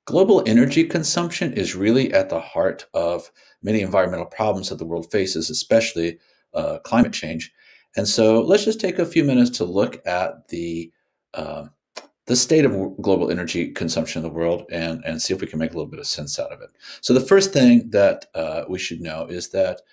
Global energy consumption is really at the heart of many environmental problems that the world faces, especially climate change. And so let's just take a few minutes to look at uh, the state of global energy consumption in the world and see if we can make a little bit of sense out of it. So the first thing that we should know is that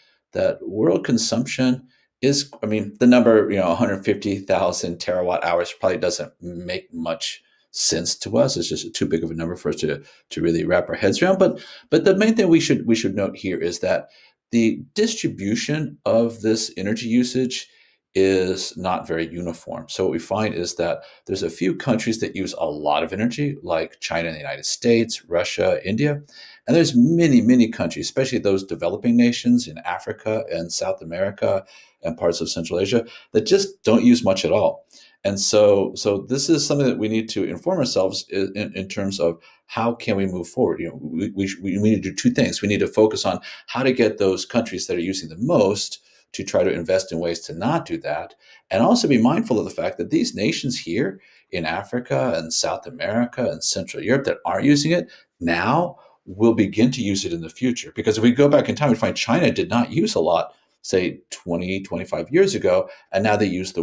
world consumption is, I mean, the number, 150,000 terawatt hours probably doesn't make much sense to us. It's just too big of a number for us to really wrap our heads around. But the main thing we should note here is that the distribution of this energy usage is not very uniform. So what we find is that there's a few countries that use a lot of energy, like China and the United States, Russia, India. And there's many, many countries, especially those developing nations in Africa and South America and parts of Central Asia, that just don't use much at all. And so this is something that we need to inform ourselves in terms of how can we move forward. We need to do two things. We need to focus on how to get those countries that are using the most to try to invest in ways to not do that, and also be mindful of the fact that these nations here in Africa and South America and Central Europe that aren't using it now will begin to use it in the future. Because if we go back in time, we find China did not use a lot, say 20, 25 years ago, and now they use the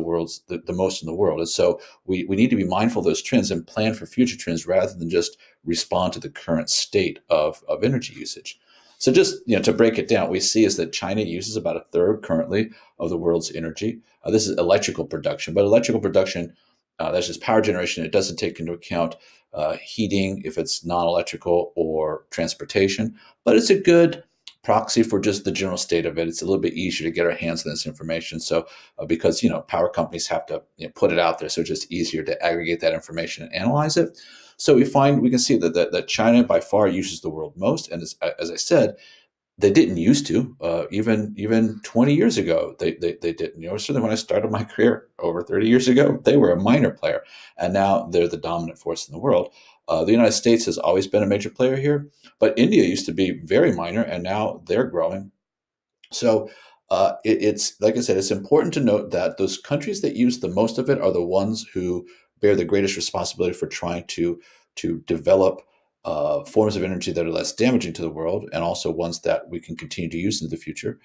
most in the world. And so we need to be mindful of those trends and plan for future trends rather than just respond to the current state of energy usage. So just to break it down, what we see is that China uses about a third currently of the world's energy. This is electrical production, but electrical production, that's just power generation. It doesn't take into account heating if it's non-electrical or transportation, but it's a good proxy for just the general state of it. It's a little bit easier to get our hands on this information. So because power companies have to put it out there, so it's just easier to aggregate that information and analyze it. So we can see that China by far uses the world most, and as I said, they didn't used to. Even 20 years ago, they didn't. Certainly when I started my career over 30 years ago, they were a minor player, and now they're the dominant force in the world. The United States has always been a major player here, but India used to be very minor, and now they're growing. So it's like I said, it's important to note that those countries that use the most of it are the ones who bear the greatest responsibility for trying to develop forms of energy that are less damaging to the world, and also ones that we can continue to use in the future.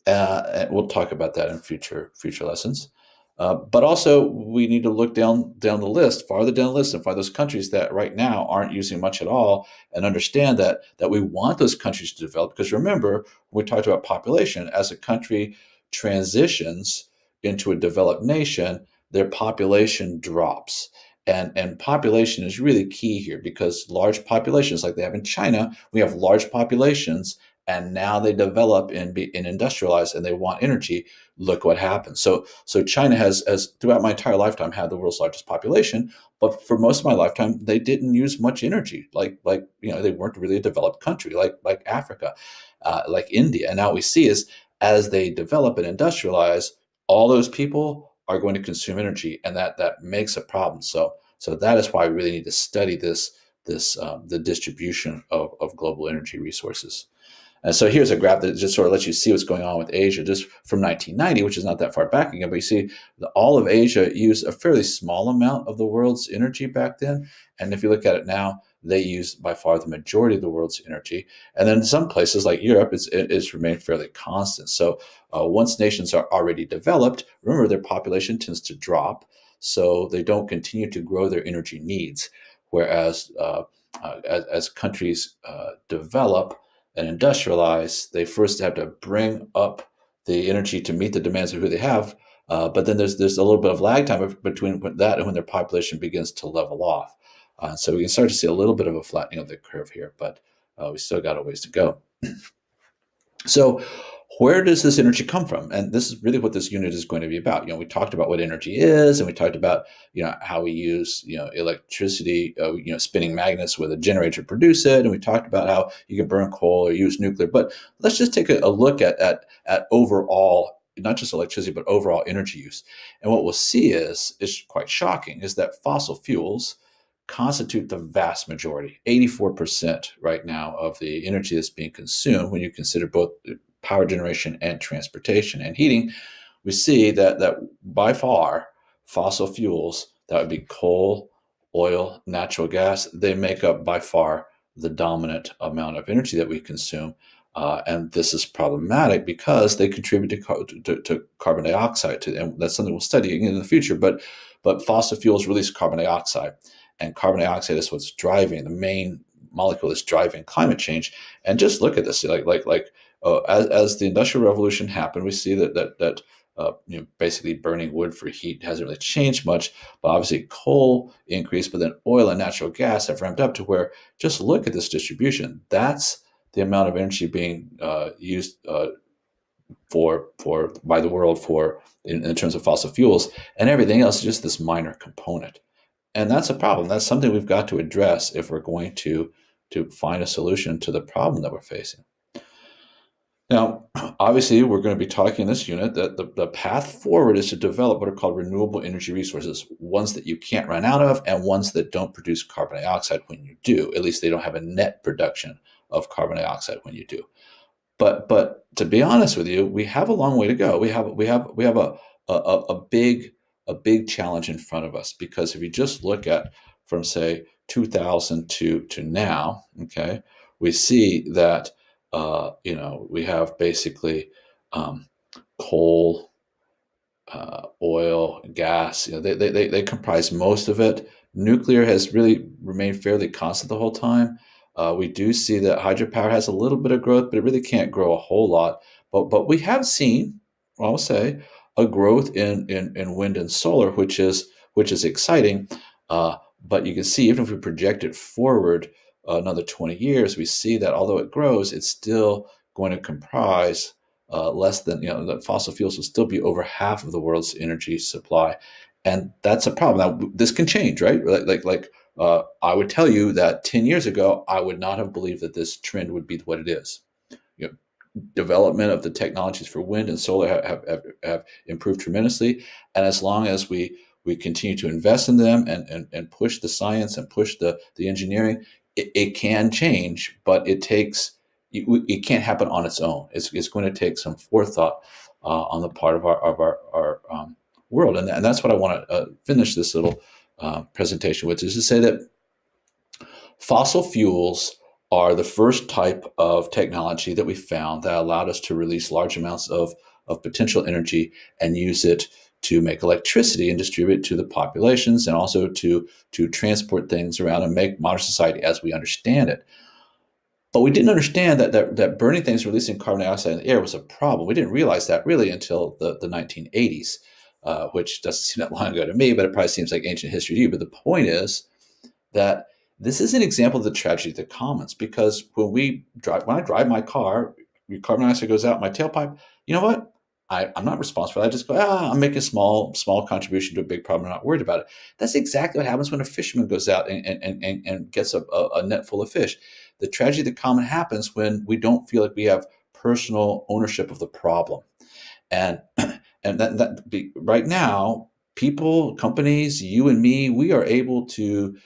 And we'll talk about that in future lessons. But also, we need to look down the list, farther down the list, and find those countries that right now aren't using much at all, and understand that we want those countries to develop. Because remember, when we talked about population, as a country transitions into a developed nation, their population drops. And population is really key here because large populations, like they have in China, we have large populations, and now they develop and industrialize, and they want energy. Look what happens. So China has, as throughout my entire lifetime, had the world's largest population, but for most of my lifetime, they didn't use much energy. They weren't really a developed country like Africa, like India. And now what we see is as they develop and industrialize, all those people are going to consume energy, and that makes a problem. So that is why we really need to study the distribution of global energy resources. And so here's a graph that just sort of lets you see what's going on with Asia just from 1990, which is not that far back again, but you see all of Asia used a fairly small amount of the world's energy back then. And if you look at it now, they use by far the majority of the world's energy. And then in some places like Europe, it's remained fairly constant. So once nations are already developed, remember their population tends to drop, so they don't continue to grow their energy needs. Whereas as countries develop and industrialize, they first have to bring up the energy to meet the demands of who they have. But then there's a little bit of lag time between that and when their population begins to level off. So we can start to see a little bit of a flattening of the curve here, but we still got a ways to go. So where does this energy come from? And this is really what this unit is going to be about. We talked about what energy is, and we talked about, how we use, electricity, spinning magnets with a generator to produce it. And we talked about how you can burn coal or use nuclear. But let's just take a look at overall, not just electricity, but overall energy use. And what we'll see is quite shocking, is that fossil fuels constitute the vast majority, 84% right now of the energy that's being consumed when you consider both power generation and transportation and heating. We see that by far fossil fuels, that would be coal, oil, natural gas, they make up by far the dominant amount of energy that we consume. And this is problematic because they contribute to carbon dioxide, and that's something we'll study in the future. But fossil fuels release carbon dioxide, and carbon dioxide is what's driving the main molecule that's driving climate change. And just look at this, as the Industrial Revolution happened, we see that basically burning wood for heat hasn't really changed much, but obviously coal increased, but then oil and natural gas have ramped up to where, just look at this distribution. That's the amount of energy being used for by the world in terms of fossil fuels, and everything else is just this minor component. And that's a problem. That's something we've got to address if we're going to find a solution to the problem that we're facing. Now, obviously, we're going to be talking in this unit that the path forward is to develop what are called renewable energy resources, ones that you can't run out of and ones that don't produce carbon dioxide when you do. At least they don't have a net production of carbon dioxide when you do. But to be honest with you, we have a long way to go. We have a big challenge in front of us, because if you just look at from, say, 2000 to now, okay, we see that we have basically coal, oil, gas. They comprise most of it. Nuclear has really remained fairly constant the whole time. We do see that hydropower has a little bit of growth, but it really can't grow a whole lot. But we have seen, I'll say, a growth in wind and solar, which is exciting. But you can see, even if we project it forward another 20 years, we see that although it grows, it's still going to comprise less than, that fossil fuels will still be over half of the world's energy supply. And that's a problem. Now, this can change, right? I would tell you that 10 years ago, I would not have believed that this trend would be what it is. Development of the technologies for wind and solar have improved tremendously. And as long as we continue to invest in them and push the science and push the engineering, it can change, but it can't happen on its own. It's going to take some forethought on the part of our world. And that's what I want to finish this little presentation with, is to say that fossil fuels are the first type of technology that we found that allowed us to release large amounts of potential energy and use it to make electricity and distribute it to the populations, and also to transport things around and make modern society as we understand it. But we didn't understand that burning things, releasing carbon dioxide in the air, was a problem. We didn't realize that really until the 1980s, which doesn't seem that long ago to me, but it probably seems like ancient history to you. But the point is that this is an example of the tragedy of the commons, because when I drive my car, carbon dioxide goes out my tailpipe. You know what? I'm not responsible for that. I just go, I'm making a small contribution to a big problem. I'm not worried about it. That's exactly what happens when a fisherman goes out and gets a net full of fish. The tragedy of the common happens when we don't feel like we have personal ownership of the problem. And right now, people, companies, you and me, we are able to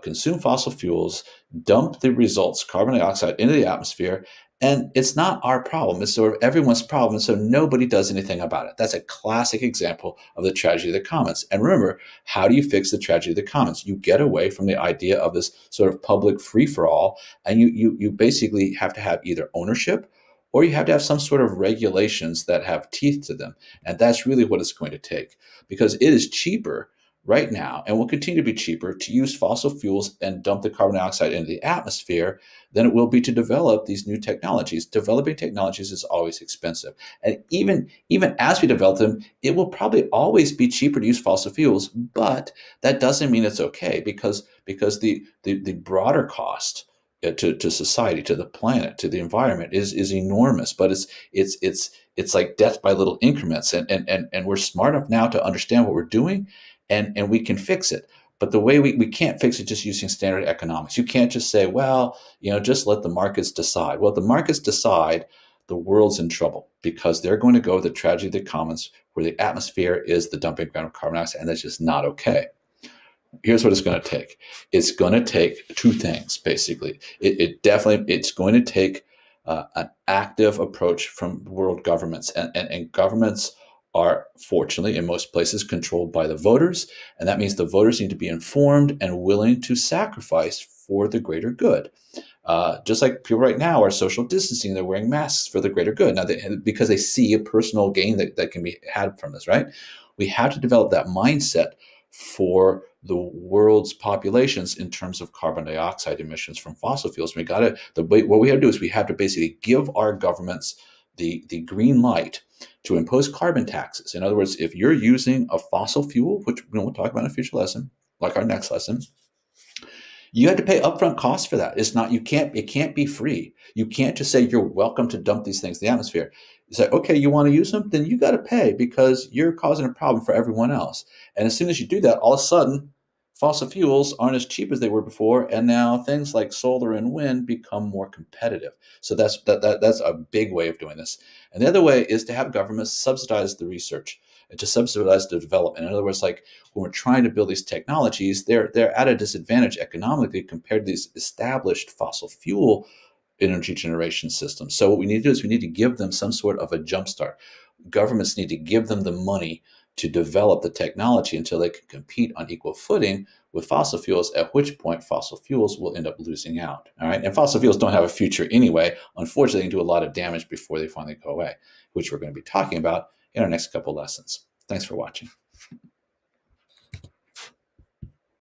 consume fossil fuels, dump the results, carbon dioxide, into the atmosphere, and it's not our problem. It's sort of everyone's problem, and so nobody does anything about it. That's a classic example of the tragedy of the commons. And remember, how do you fix the tragedy of the commons? You get away from the idea of this sort of public free-for-all, and you basically have to have either ownership, or you have to have some sort of regulations that have teeth to them. And that's really what it's going to take, because it is cheaper right now, and will continue to be cheaper, to use fossil fuels and dump the carbon dioxide into the atmosphere than it will be to develop these new technologies. Developing technologies is always expensive. And even as we develop them, it will probably always be cheaper to use fossil fuels, but that doesn't mean it's okay, because the broader cost to society, to the planet, to the environment is enormous. But it's like death by little increments, and we're smart enough now to understand what we're doing, and we can fix it. But the way we can't fix it just using standard economics. You can't just say, well, just let the markets decide. Well, if the markets decide, the world's in trouble, because they're going to go with the tragedy of the commons, where the atmosphere is the dumping ground of carbon dioxide, and that's just not okay. Here's what it's going to take. It's going to take two things, basically. It's going to take an active approach from world governments, and governments are fortunately in most places controlled by the voters. And that means the voters need to be informed and willing to sacrifice for the greater good. Just like people right now are social distancing, they're wearing masks for the greater good. Now, because they see a personal gain that can be had from this, right? We have to develop that mindset for the world's populations in terms of carbon dioxide emissions from fossil fuels. What we have to do is we have to basically give our governments the green light to impose carbon taxes. In other words, if you're using a fossil fuel, which we'll talk about in a future lesson, like our next lesson, you have to pay upfront costs for that. It can't be free. You can't just say you're welcome to dump these things in the atmosphere. You say, okay, you want to use them? Then you got to pay because you're causing a problem for everyone else. And as soon as you do that, all of a sudden, fossil fuels aren't as cheap as they were before. And now things like solar and wind become more competitive. So that's a big way of doing this. And the other way is to have governments subsidize the research and to subsidize the development. In other words, like when we're trying to build these technologies, they're at a disadvantage economically compared to these established fossil fuel energy generation systems. So what we need to do is we need to give them some sort of a jumpstart. Governments need to give them the money to develop the technology until they can compete on equal footing with fossil fuels, at which point fossil fuels will end up losing out. All right. And fossil fuels don't have a future anyway. Unfortunately, they can do a lot of damage before they finally go away, which we're going to be talking about in our next couple lessons. Thanks for watching.